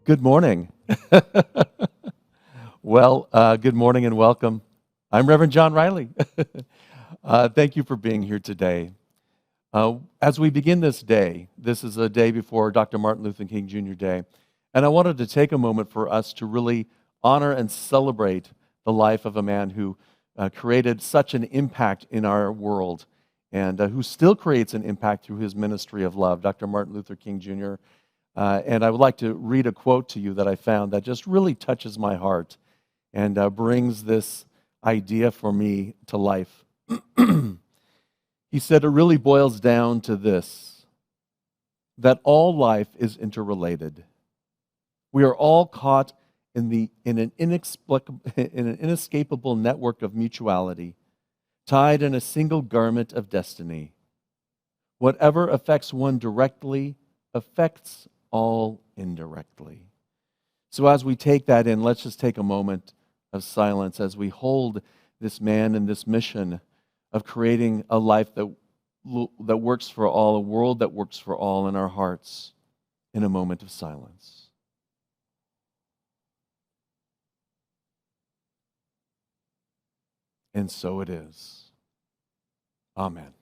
Good morning. Good morning and welcome. I'm Reverend John Riley. Thank you for being here today. As we begin this day, this is a day before Dr. Martin Luther King Jr. Day, and I wanted to take a moment for us to really honor and celebrate the life of a man who created such an impact in our world and who still creates an impact through his ministry of love, Dr. Martin Luther King Jr. And I would like to read a quote to you that I found that just really touches my heart and brings this idea for me to life. He said, "It really boils down to this, that all life is interrelated. We are all caught in an inescapable network of mutuality, tied in a single garment of destiny. Whatever affects one directly affects all indirectly." So as we take that in, let's just take a moment of silence as we hold this man and this mission of creating a life that works for all, a world that works for all in our hearts, in a moment of silence. And so it is. Amen.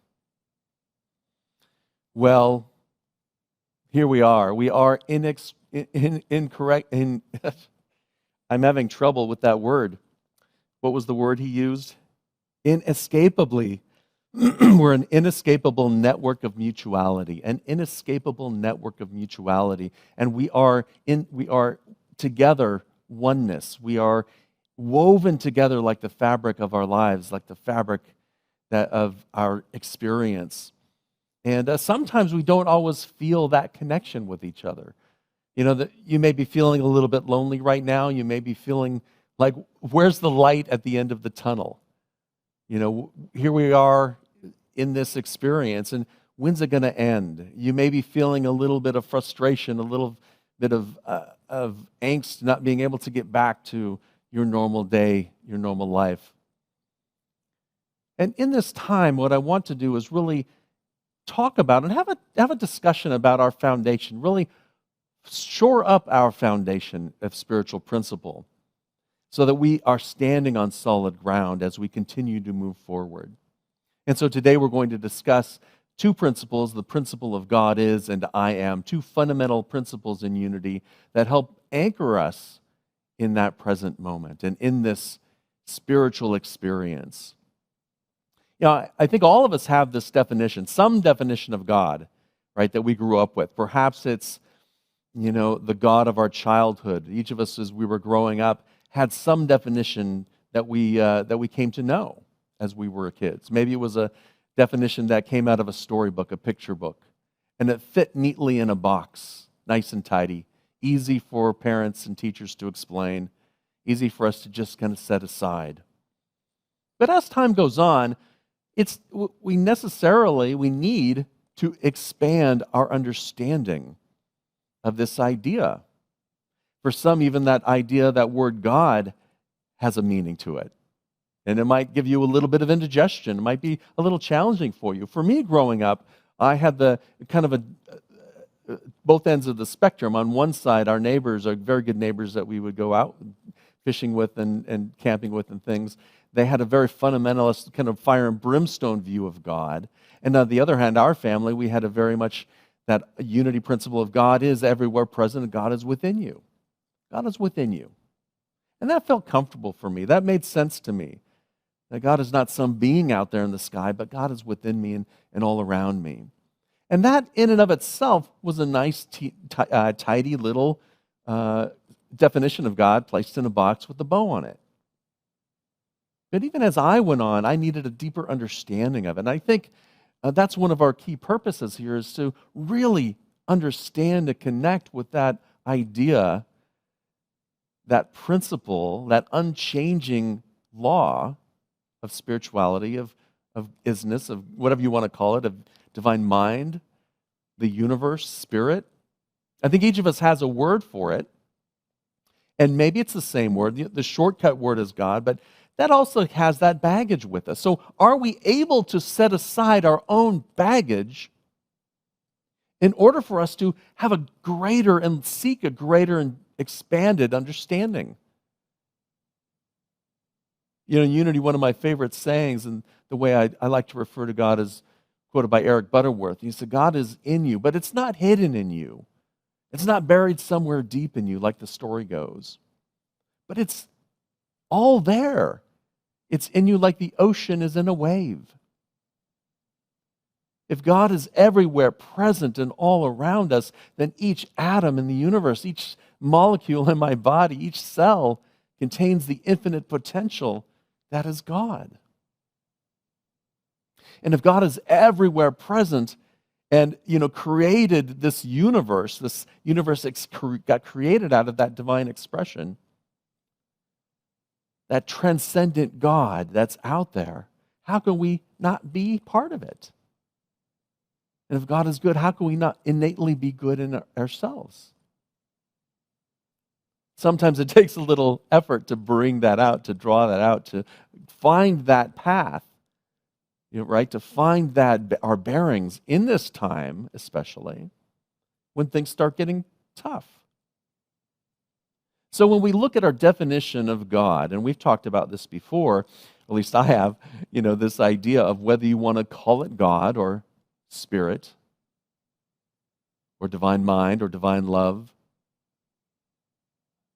Well, here we are. We are incorrect. I'm having trouble with that word. What was the word he used? Inescapably. We're an inescapable network of mutuality. An inescapable network of mutuality. And we are together oneness. We are woven together like the fabric of our lives, like the fabric of our experience. And sometimes we don't always feel that connection with each other. You know, that you may be feeling a little bit lonely right now. You may be feeling like, where's the light at the end of the tunnel? You know, here we are in this experience, and when's it going to end? You may be feeling a little bit of frustration, a little bit of angst, not being able to get back to your normal day, your normal life. And in this time, what I want to do is really talk about and have a discussion about our foundation, really shore up our foundation of spiritual principle so that we are standing on solid ground as we continue to move forward. And so today we're going to discuss two principles, the principle of God is and I am, two fundamental principles in unity that help anchor us in that present moment and in this spiritual experience. You know, I think all of us have this definition, some definition of God, right, that we grew up with. Perhaps it's, you know, the God of our childhood. Each of us, as we were growing up, had some definition that we came to know as we were kids. Maybe it was a definition that came out of a storybook, a picture book, and it fit neatly in a box, nice and tidy, easy for parents and teachers to explain, easy for us to just kind of set aside. But as time goes on, we need to expand our understanding of this idea. For some, even that idea, that word God, has a meaning to it. And it might give you a little bit of indigestion. It might be a little challenging for you. For me, growing up, I had the kind of both ends of the spectrum. On one side, our neighbors are very good neighbors that we would go out fishing with and camping with and things. They had a very fundamentalist kind of fire and brimstone view of God. And on the other hand, our family, we had a very much that unity principle of God is everywhere present and God is within you. God is within you. And that felt comfortable for me. That made sense to me. That God is not some being out there in the sky, but God is within me and all around me. And that in and of itself was a nice, tidy little definition of God placed in a box with a bow on it. But even as I went on, I needed a deeper understanding of it. And I think that's one of our key purposes here is to really understand and connect with that idea, that principle, that unchanging law of spirituality, of isness, of whatever you want to call it, of divine mind, the universe, spirit. I think each of us has a word for it. And maybe it's the same word. The shortcut word is God, but that also has that baggage with us. So are we able to set aside our own baggage in order for us to have a greater and seek a greater and expanded understanding. You know, in Unity, one of my favorite sayings, and the way I like to refer to God is quoted by Eric Butterworth. He said, God is in you, but it's not hidden in you. It's not buried somewhere deep in you like the story goes. But it's all there. It's in you like the ocean is in a wave. If God is everywhere present and all around us, then each atom in the universe, each molecule in my body, each cell contains the infinite potential that is God. And if God is everywhere present and, created this universe got created out of that divine expression, that transcendent God that's out there, how can we not be part of it? And if God is good, how can we not innately be good in ourselves? Sometimes it takes a little effort to bring that out, to draw that out, to find that path, right? To find that our bearings in this time, especially when things start getting tough. So when we look at our definition of God, and we've talked about this before, at least I have, this idea of whether you want to call it God or spirit or divine mind or divine love,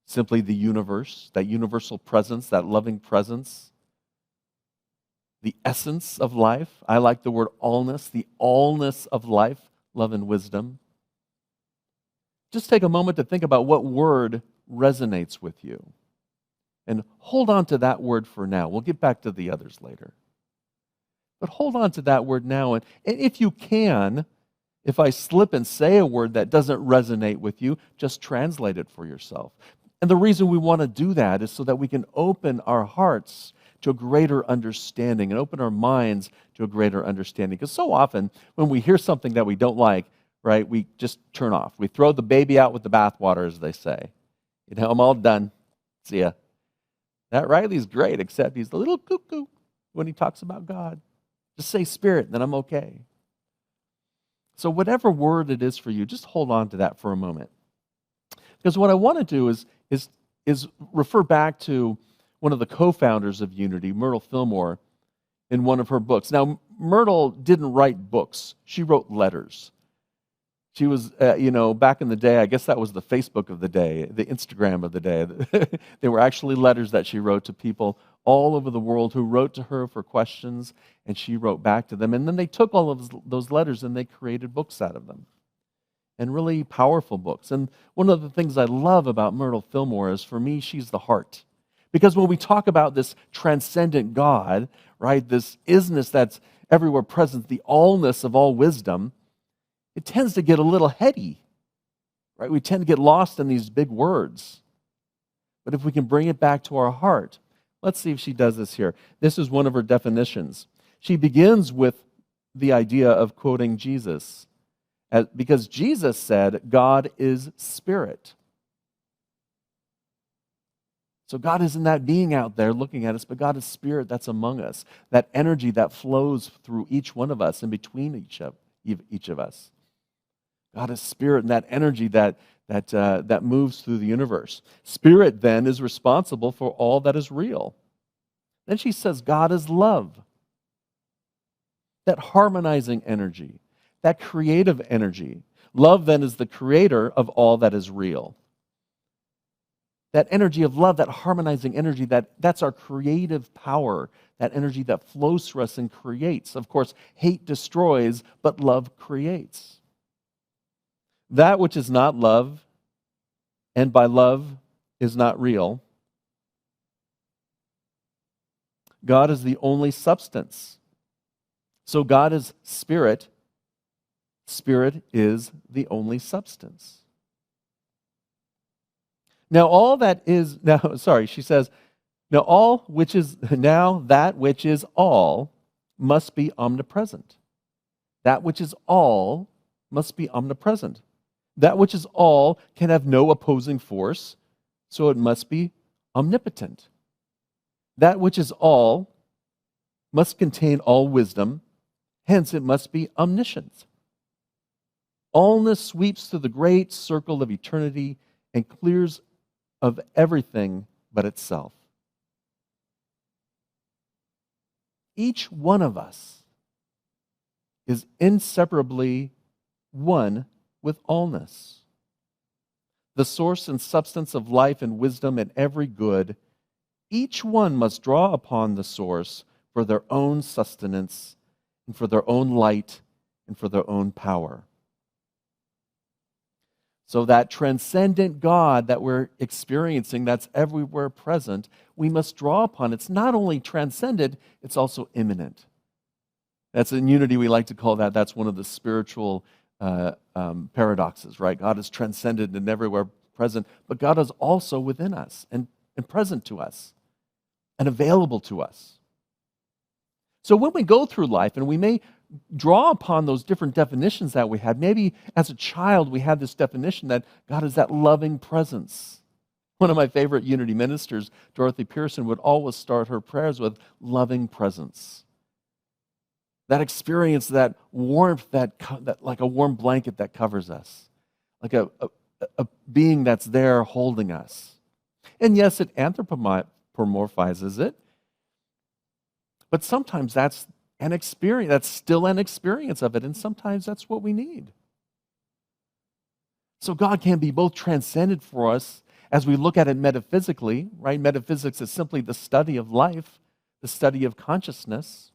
simply the universe, that universal presence, that loving presence, the essence of life. I like the word allness, the allness of life, love and wisdom. Just take a moment to think about what word resonates with you. And hold on to that word for now. We'll get back to the others later. But hold on to that word now. And if you can, if I slip and say a word that doesn't resonate with you, just translate it for yourself. And the reason we want to do that is so that we can open our hearts to a greater understanding and open our minds to a greater understanding. Because so often when we hear something that we don't like, right, we just turn off. We throw the baby out with the bathwater, as they say. I'm all done. See ya. That Riley's great, except he's a little cuckoo when he talks about God. Just say spirit, and then I'm okay. So whatever word it is for you, just hold on to that for a moment. Because what I want to do is refer back to one of the co-founders of Unity, Myrtle Fillmore, in one of her books. Now, Myrtle didn't write books. She wrote letters. She was, back in the day, I guess that was the Facebook of the day, the Instagram of the day. They were actually letters that she wrote to people all over the world who wrote to her for questions, and she wrote back to them. And then they took all of those letters and they created books out of them, and really powerful books. And one of the things I love about Myrtle Fillmore is, for me, she's the heart. Because when we talk about this transcendent God, right, this isness that's everywhere present, the allness of all wisdom, it tends to get a little heady, right? We tend to get lost in these big words. But if we can bring it back to our heart, let's see if she does this here. This is one of her definitions. She begins with the idea of quoting Jesus, because Jesus said, God is spirit. So God isn't that being out there looking at us, but God is spirit that's among us, that energy that flows through each one of us and between each of us. God is spirit, and that energy that moves through the universe. Spirit, then, is responsible for all that is real. Then she says God is love. That harmonizing energy, that creative energy. Love, then, is the creator of all that is real. That energy of love, that harmonizing energy, that's our creative power, that energy that flows through us and creates. Of course, hate destroys, but love creates. That which is not love, and by love is not real. God is the only substance. So God is spirit. Spirit is the only substance. Now she says, now that which is all must be omnipresent. That which is all must be omnipresent. That which is all can have no opposing force, so it must be omnipotent. That which is all must contain all wisdom, hence it must be omniscient. Allness sweeps through the great circle of eternity and clears of everything but itself. Each one of us is inseparably one with allness. The source and substance of life and wisdom and every good, each one must draw upon the source for their own sustenance and for their own light and for their own power. So that transcendent God that we're experiencing, that's everywhere present, we must draw upon. It's not only transcendent, it's also immanent. That's in Unity, we like to call that. That's one of the spiritual paradoxes, right? God is transcendent and everywhere present, but God is also within us and present to us and available to us. So when we go through life, and we may draw upon those different definitions that we had, maybe as a child we had this definition that God is that loving presence. One of my favorite Unity ministers, Dorothy Pearson, would always start her prayers with loving presence. That experience, that warmth, that like a warm blanket that covers us, like a being that's there holding us. And yes, it anthropomorphizes it, but sometimes that's an experience, that's still an experience of it, and sometimes that's what we need. So God can be both transcendent for us as we look at it metaphysically, right? Metaphysics is simply the study of life, the study of consciousness,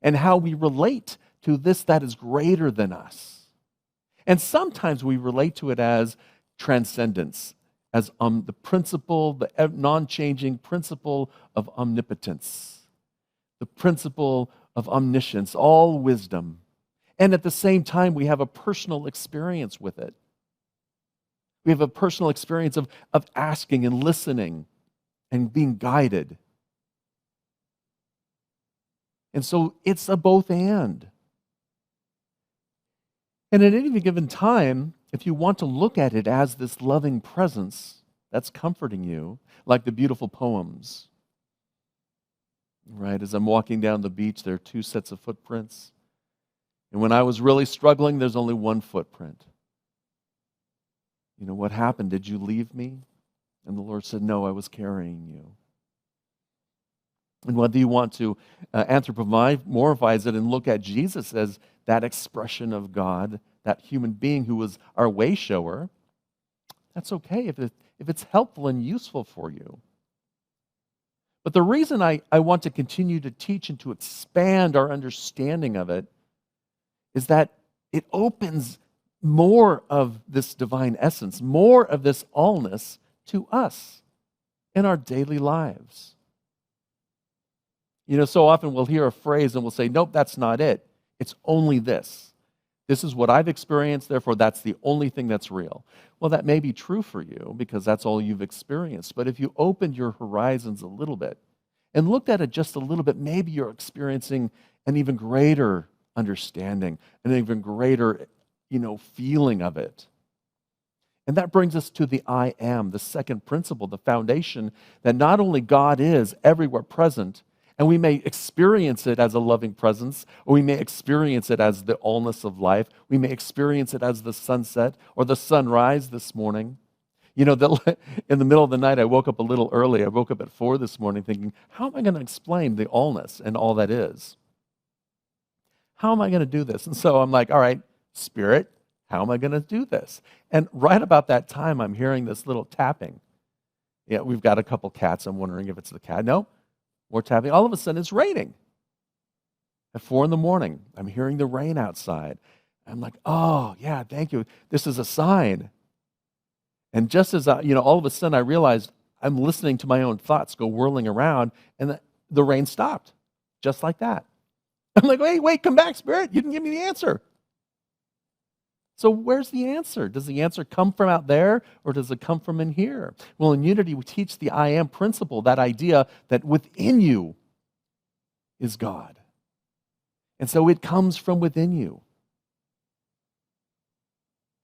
and how we relate to this that is greater than us. And sometimes we relate to it as transcendence, as the principle, the non-changing principle of omnipotence, the principle of omniscience, all wisdom. And at the same time, we have a personal experience with it. We have a personal experience of asking and listening and being guided. And so it's a both and. And at any given time, if you want to look at it as this loving presence that's comforting you, like the beautiful poems, right? As I'm walking down the beach, there are two sets of footprints. And when I was really struggling, there's only one footprint. You know, what happened? Did you leave me? And the Lord said, no, I was carrying you. And whether you want to anthropomorphize it and look at Jesus as that expression of God, that human being who was our way shower, that's okay if it's helpful and useful for you. But the reason I want to continue to teach and to expand our understanding of it is that it opens more of this divine essence, more of this allness to us in our daily lives. You know, so often we'll hear a phrase and we'll say, nope, that's not it. It's only this. This is what I've experienced, therefore that's the only thing that's real. Well, that may be true for you because that's all you've experienced. But if you opened your horizons a little bit and looked at it just a little bit, maybe you're experiencing an even greater understanding, an even greater, feeling of it. And that brings us to the I am, the second principle, the foundation that not only God is everywhere present, and we may experience it as a loving presence, or we may experience it as the allness of life. We may experience it as the sunset or the sunrise this morning. In the middle of the night, I woke up a little early. I woke up at 4 this morning thinking, how am I going to explain the allness and all that is? How am I going to do this? And so I'm like, all right, Spirit, how am I going to do this? And right about that time, I'm hearing this little tapping. Yeah, we've got a couple cats. I'm wondering if it's the cat. No. More tapping. All of a sudden, it's raining. At 4 in the morning, I'm hearing the rain outside. I'm like, oh, yeah, thank you. This is a sign. And just as all of a sudden, I realized I'm listening to my own thoughts go whirling around, and the rain stopped, just like that. I'm like, wait, come back, Spirit. You didn't give me the answer. So where's the answer? Does the answer come from out there, or does it come from in here? Well, in Unity, we teach the I am principle, that idea that within you is God. And so it comes from within you.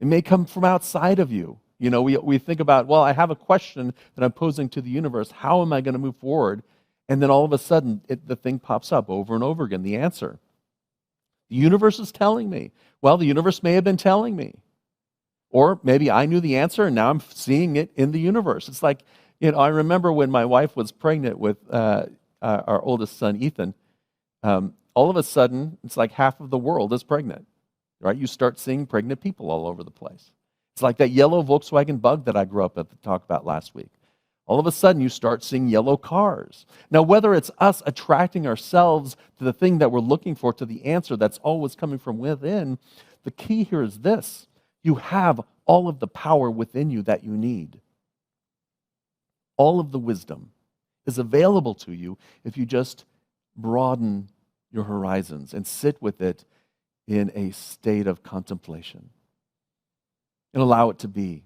It may come from outside of you. We think about, well, I have a question that I'm posing to the universe. How am I going to move forward? And then all of a sudden, the thing pops up over and over again, the answer. The universe is telling me. Well, the universe may have been telling me. Or maybe I knew the answer and now I'm seeing it in the universe. It's like, I remember when my wife was pregnant with our oldest son, Ethan, all of a sudden, it's like half of the world is pregnant, right? You start seeing pregnant people all over the place. It's like that yellow Volkswagen Bug that I grew up at to talk about last week. All of a sudden, you start seeing yellow cars. Now, whether it's us attracting ourselves to the thing that we're looking for, to the answer that's always coming from within, the key here is this. You have all of the power within you that you need. All of the wisdom is available to you if you just broaden your horizons and sit with it in a state of contemplation and allow it to be.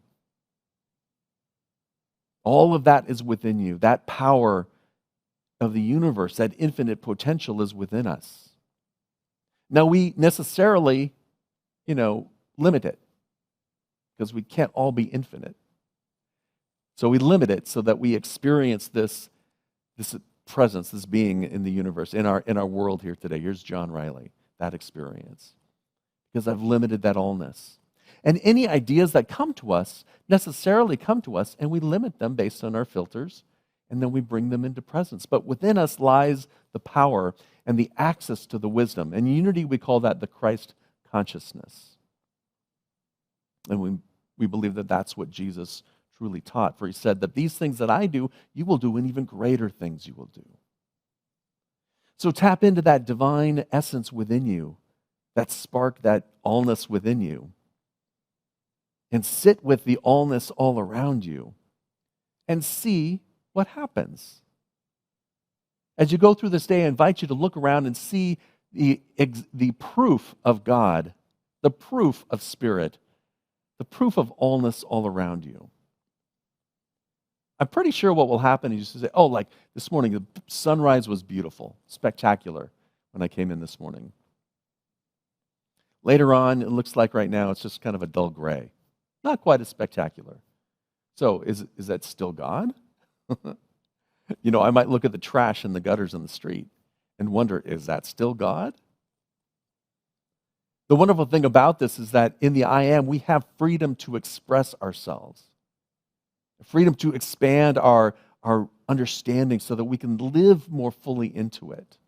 All of that is within you. That power of the universe, that infinite potential is within us. Now, we necessarily, limit it because we can't all be infinite. So we limit it so that we experience this presence, this being in the universe, in our world here today. Here's John Riley, that experience. Because I've limited that allness. And any ideas that come to us necessarily come to us, and we limit them based on our filters, and then we bring them into presence. But within us lies the power and the access to the wisdom. And in unity, we call that the Christ consciousness. And we believe that that's what Jesus truly taught, for he said that these things that I do, you will do, and even greater things you will do. So tap into that divine essence within you, that spark, that allness within you, and sit with the allness all around you and see what happens. As you go through this day, I invite you to look around and see the proof of God, the proof of Spirit, the proof of allness all around you. I'm pretty sure what will happen is you say, like this morning, the sunrise was beautiful, spectacular when I came in this morning. Later on, it looks like right now it's just kind of a dull gray. Not quite as spectacular. So is that still God? I might look at the trash in the gutters in the street and wonder, is that still God? The wonderful thing about this is that in the I am, we have freedom to express ourselves. Freedom to expand our understanding so that we can live more fully into it.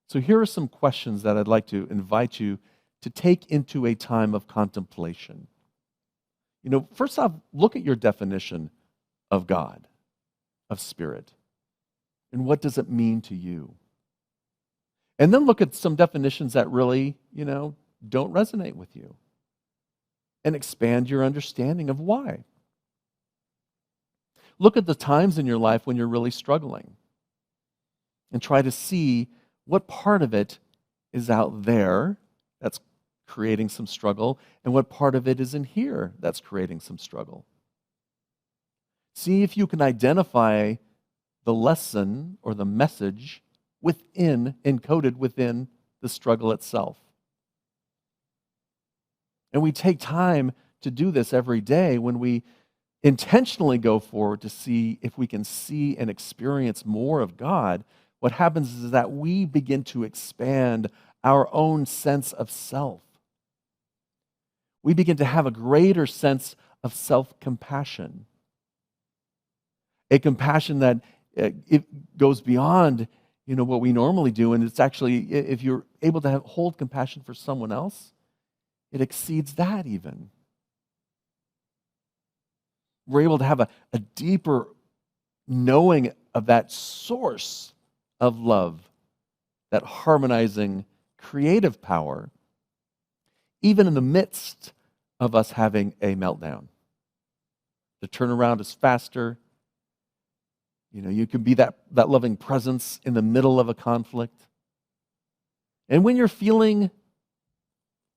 So here are some questions that I'd like to invite you to take into a time of contemplation. First off, look at your definition of God, of Spirit, and what does it mean to you? And then look at some definitions that really, don't resonate with you, and expand your understanding of why. Look at the times in your life when you're really struggling and try to see what part of it is out there that's creating some struggle and what part of it is in here that's creating some struggle. See if you can identify the lesson or the message encoded within the struggle itself. And we take time to do this every day when we intentionally go forward to see if we can see and experience more of God. What happens is that we begin to expand our own sense of self. We begin to have a greater sense of self-compassion. A compassion that it goes beyond, what we normally do, and it's actually, if you're able to hold compassion for someone else, it exceeds that even. We're able to have a deeper knowing of that source of love, that harmonizing, creative power, even in the midst of us having a meltdown. The turnaround is faster. You can be that loving presence in the middle of a conflict. And when you're feeling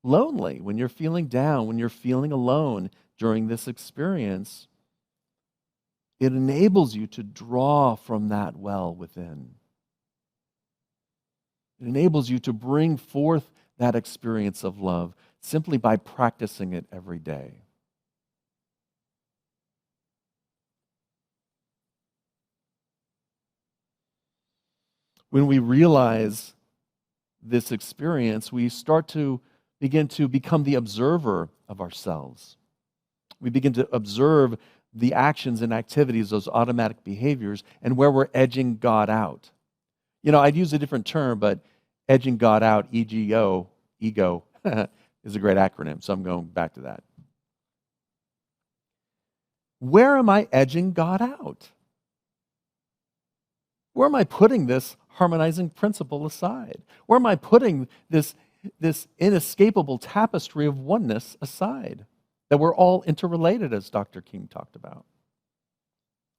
lonely, when you're feeling down, when you're feeling alone during this experience, it enables you to draw from that well within. It enables you to bring forth that experience of love simply by practicing it every day. When we realize this experience, we start to begin to become the observer of ourselves. We begin to observe the actions and activities, those automatic behaviors, and where we're edging God out. I'd use a different term, but edging God out, ego, is a great acronym, so I'm going back to that. Where am I edging God out? Where am I putting this harmonizing principle aside? Where am I putting this inescapable tapestry of oneness aside? That we're all interrelated, as Dr. King talked about.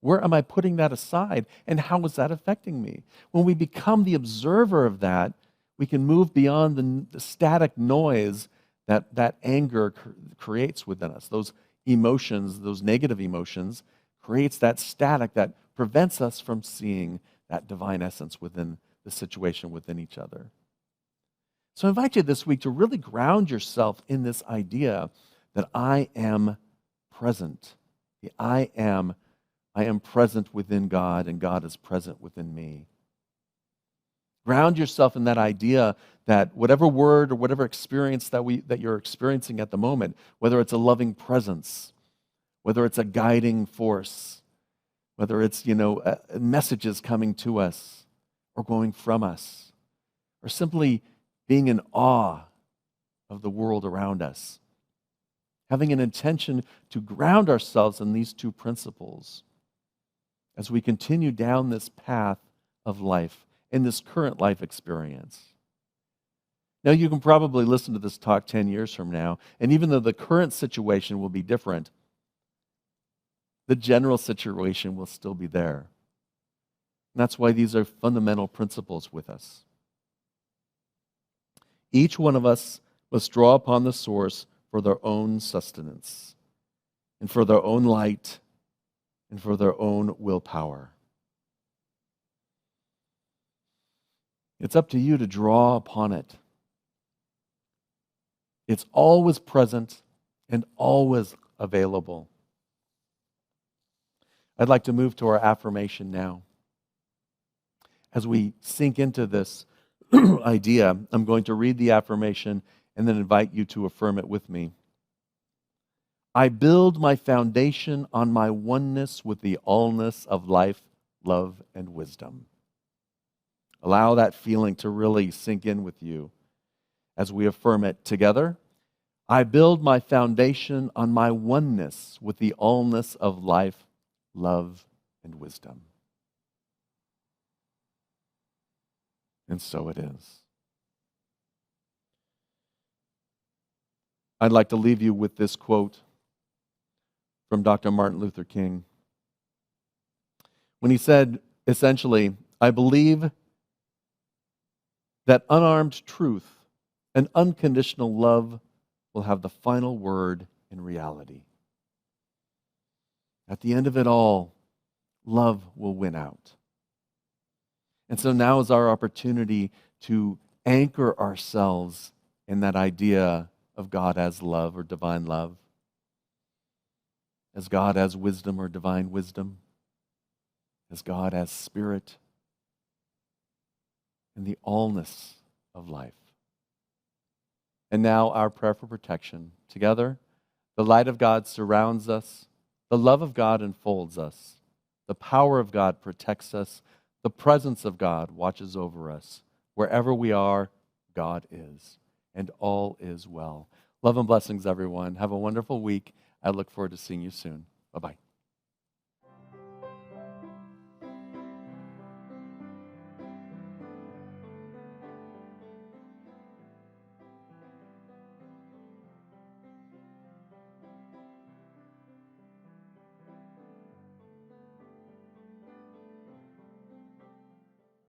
Where am I putting that aside, and how is that affecting me? When we become the observer of that, we can move beyond the static noise that anger creates within us. Those emotions, those negative emotions, creates that static that prevents us from seeing that divine essence within the situation, within each other. So I invite you this week to really ground yourself in this idea that I am present. I am present within God, and God is present within me. Ground yourself in that idea that whatever word or whatever experience that you're experiencing at the moment, whether it's a loving presence, whether it's a guiding force, whether it's messages coming to us or going from us, or simply being in awe of the world around us, having an intention to ground ourselves in these two principles as we continue down this path of life, in this current life experience. Now, you can probably listen to this talk 10 years from now, and even though the current situation will be different, the general situation will still be there. And that's why these are fundamental principles with us. Each one of us must draw upon the source for their own sustenance, and for their own light, and for their own willpower. It's up to you to draw upon it. It's always present and always available. I'd like to move to our affirmation now. As we sink into this idea, I'm going to read the affirmation and then invite you to affirm it with me. I build my foundation on my oneness with the allness of life, love, and wisdom. Allow that feeling to really sink in with you as we affirm it together. I build my foundation on my oneness with the allness of life, love, and wisdom. And so it is. I'd like to leave you with this quote from Dr. Martin Luther King, when he said, essentially, I believe that unarmed truth and unconditional love will have the final word in reality. At the end of it all, love will win out. And so now is our opportunity to anchor ourselves in that idea of God as love or divine love, as God as wisdom or divine wisdom, as God as spirit, and the allness of life. And now our prayer for protection. Together, the light of God surrounds us, the love of God enfolds us, the power of God protects us, the presence of God watches over us. Wherever we are, God is, and all is well. Love and blessings, everyone. Have a wonderful week. I look forward to seeing you soon. Bye-bye.